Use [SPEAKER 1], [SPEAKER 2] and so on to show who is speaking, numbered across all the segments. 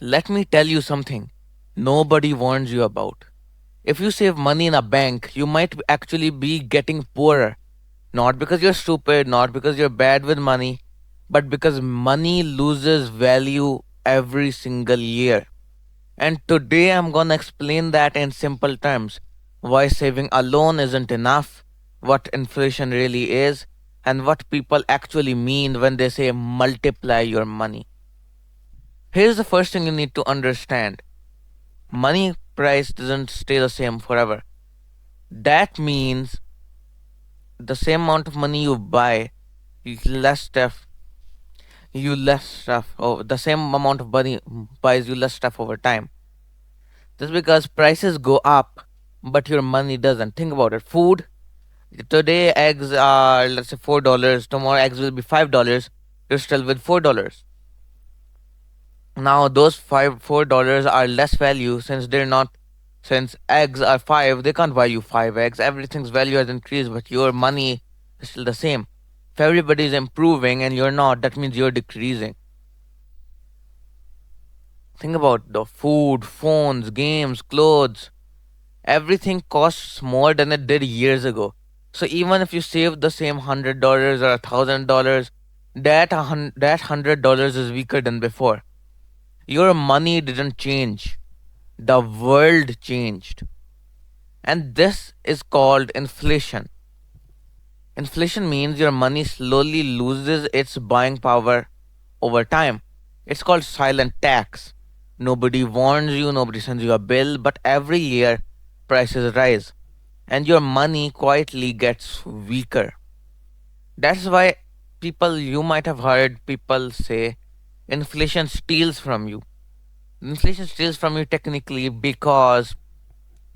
[SPEAKER 1] Let me tell you something nobody warns you about. If you save money in a bank, you might actually be getting poorer. Not because you're stupid, not because you're bad with money, but because money loses value every single year. And today I'm gonna explain that in simple terms why saving alone isn't enough, what inflation really is, and what people actually mean when they say multiply your money. Here's the first thing you need to understand money price doesn't stay the same forever. That means the same amount of money you buy, less stuff, the same amount of money buys you less stuff over time. Just because prices go up, but your money doesn't. Think about it. Food, today eggs are, let's say, $4. Tomorrow eggs will be $5. You're still with $4. Now those $4 are less value since they're not, since eggs are 5, they can't buy you 5 eggs. Everything's value has increased, but your money is still the same. If everybody is improving and you're not, that means you're decreasing. Think about the food, phones, games, clothes. Everything costs more than it did years ago. So even if you save the same $100 or $1,000, that $100 is weaker than before. Your money didn't change. The world changed. And this is called inflation. Inflation means your money slowly loses its buying power over time. It's called silent tax. Nobody warns you, nobody sends you a bill, but every year prices rise and your money quietly gets weaker. That's why you might have heard people say inflation steals from you. Inflation steals from you technically because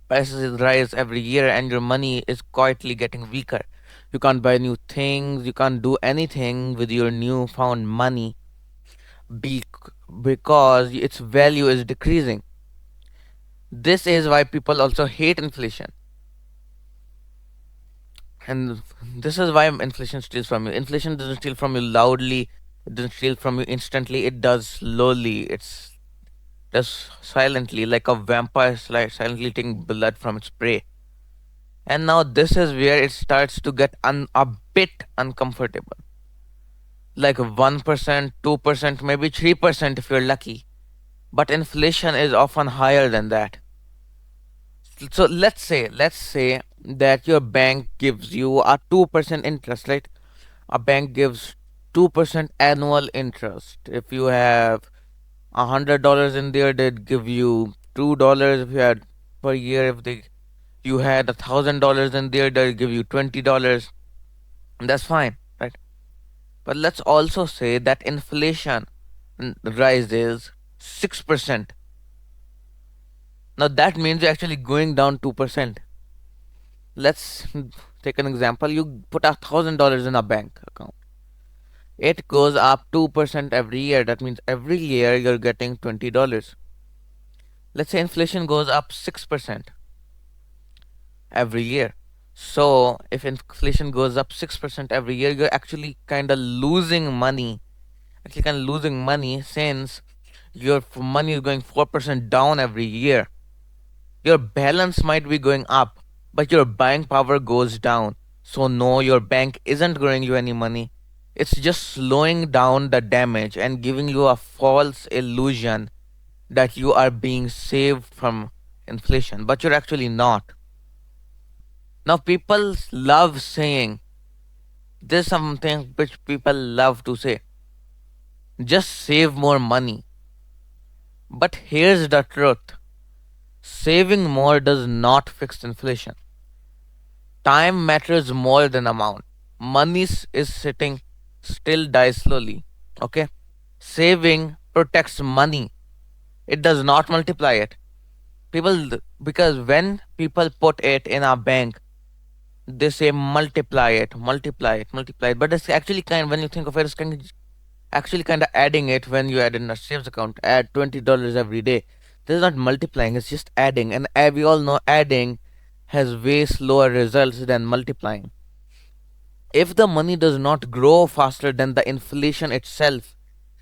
[SPEAKER 1] prices rise every year and your money is quietly getting weaker. You can't buy new things, you can't do anything with your newfound money because its value is decreasing. This is why people also hate inflation. And this is why inflation steals from you. Inflation doesn't steal from you loudly, it doesn't steal from you instantly, it does slowly. It's does silently, like a vampire silently taking blood from its prey. And now this is where it starts to get a bit uncomfortable. Like 1%, 2%, maybe 3% if you're lucky. But inflation is often higher than that. So let's say that your bank gives you a 2% interest, right? A bank gives 2% annual interest. If you have $100 in there, they'd give you $2 if you had per year. If they you had $1,000 in there, they'll give you $20. That's fine, right? But let's also say that inflation rises 6%. Now that means you're actually going down 2%. Let's take an example. You put $1,000 in a bank account. It goes up 2% every year. That means every year you're getting $20. Let's say inflation goes up 6% every year. So if inflation goes up 6% every year, you're actually kind of losing money. Actually, kind of losing money since your money is going 4% down every year. Your balance might be going up, but your buying power goes down. So, no, your bank isn't growing you any money. It's just slowing down the damage and giving you a false illusion that you are being saved from inflation, but you're actually not. Now, people love saying this is something which people love to say just save more money. But here's the truth saving more does not fix inflation. Time matters more than amount. Money is sitting still dies slowly. Okay? Saving protects money. It does not multiply it. Because when people put it in a bank, they say multiply it, multiply it, multiply it. But it's actually when you think of it, it's actually kind of adding it when you add in a savings account. Add $20 every day. This is not multiplying, it's just adding. And we all know adding has way slower results than multiplying. If the money does not grow faster than the inflation itself,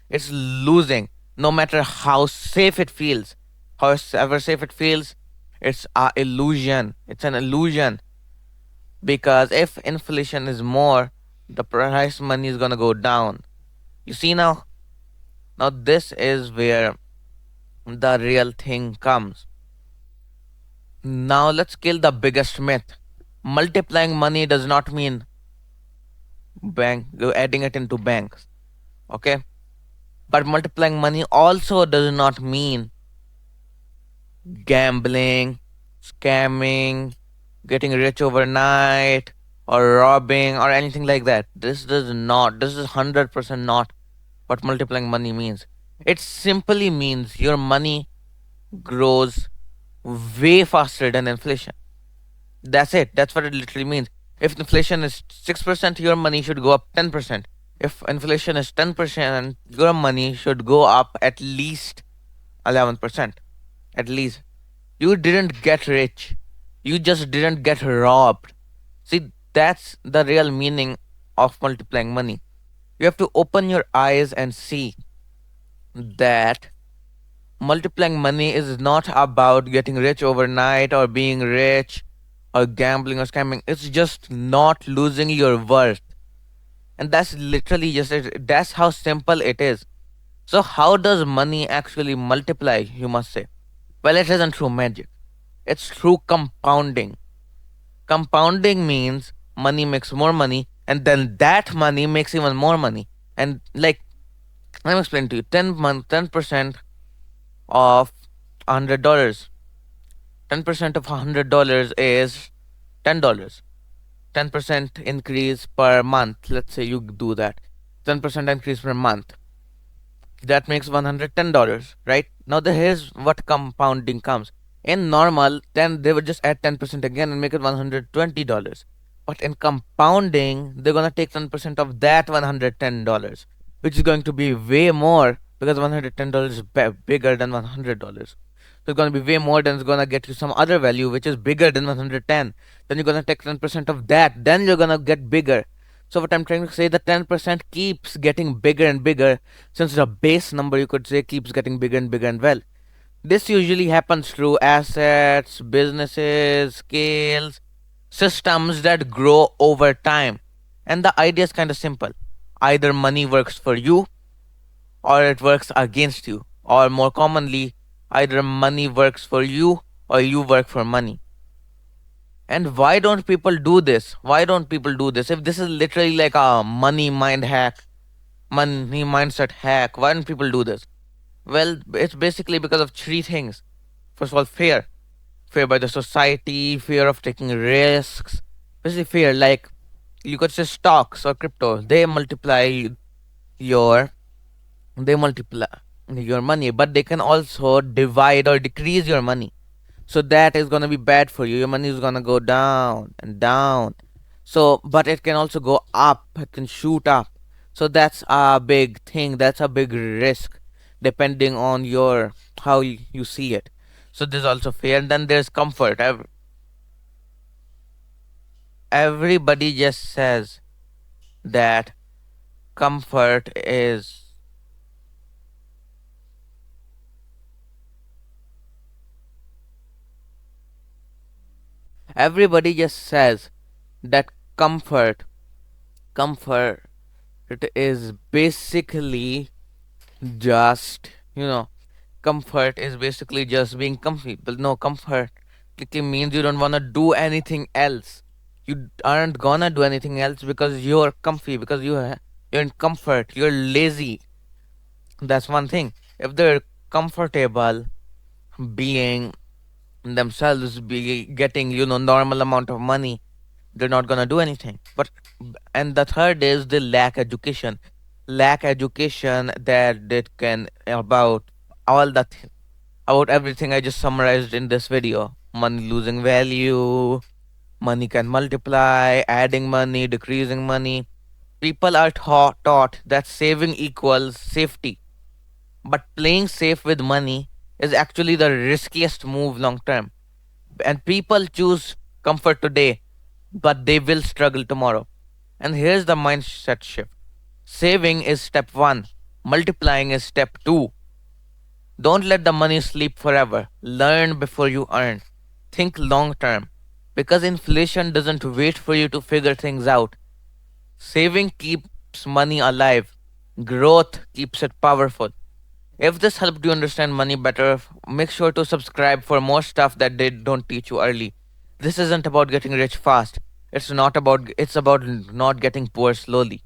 [SPEAKER 1] it's losing. no matter how safe it feels, however safe it feels, it's a illusion. It's an illusion, because if inflation is more, the price money is gonna go down. You see now? Now this is where the real thing comes. Now let's kill the biggest myth. Multiplying money does not mean adding it into banks. Okay? But multiplying money also does not mean gambling, scamming, getting rich overnight, or robbing, or anything like that. This is 100% not what multiplying money means. It simply means your money grows way faster than inflation. That's it. That's what it literally means. If inflation is 6%, your money should go up 10%. If inflation is 10%, your money should go up at least 11%. At least. You didn't get rich. You just didn't get robbed. See, that's the real meaning of multiplying money. You have to open your eyes and see that multiplying money is not about getting rich overnight or being rich or gambling or scamming. It's just not losing your worth. And that's literally just it. That's how simple it is. So, how does money actually multiply, you must say? Well, it isn't through magic, it's through compounding. Compounding means money makes more money, and then that money makes even more money. And like, let me explain to you 10% of $100. 10% of $100 is $10. 10% increase per month. Let's say you do that. 10% increase per month. That makes $110, right? Now here's what compounding comes. In normal, then they would just add 10% again and make it $120. But in compounding, they're gonna take 10% of that $110, which is going to be way more, because $110 is bigger than $100. So it's gonna be way more, than it's gonna get you some other value which is bigger than 110. Then you're gonna take 10% of that. Then you're gonna get bigger. So what I'm trying to say, the 10% keeps getting bigger and bigger, since the base number, you could say, keeps getting bigger and bigger. And well, this usually happens through assets, businesses, scales, systems that grow over time. And the idea is kind of simple. Either money works for you or it works against you. Or more commonly, either money works for you or you work for money. And why don't people do this? Why don't people do this? If this is literally like a money mindset hack, why don't people do this? Well, it's basically because of three things. First of all, fear. Fear by the society, fear of taking risks. Basically, fear, like you could say stocks or crypto, your they multiply your money, but they can also divide or decrease your money. So that is gonna be bad for you. Your money is gonna go down and down. So, but it can also go up. It can shoot up. So that's a big thing. That's a big risk, depending on your how you see it. So there's also fear, and then there's comfort. Everybody just says that comfort is everybody just says that comfort it is basically just, comfort is basically just being comfy. But no, comfort basically means you don't want to do anything else. You aren't gonna do anything else because you're comfy, because you're in comfort, you're lazy. That's one thing. If they're comfortable being themselves, be getting, normal amount of money, they're not gonna do anything. But and the third is the lack education that it can about all that about everything I just summarized in this video. Money losing value, money can multiply, adding money, decreasing money. People are taught that saving equals safety, but playing safe with money is actually the riskiest move long term. And people choose comfort today, but they will struggle tomorrow. And here's the mindset shift: saving is step one, multiplying is step two. Don't let the money sleep forever. Learn before you earn. Think long term. Because inflation doesn't wait for you to figure things out. Saving keeps money alive. Growth keeps it powerful. If this helped you understand money better, make sure to subscribe for more stuff that they don't teach you early. This isn't about getting rich fast. It's about not getting poor slowly.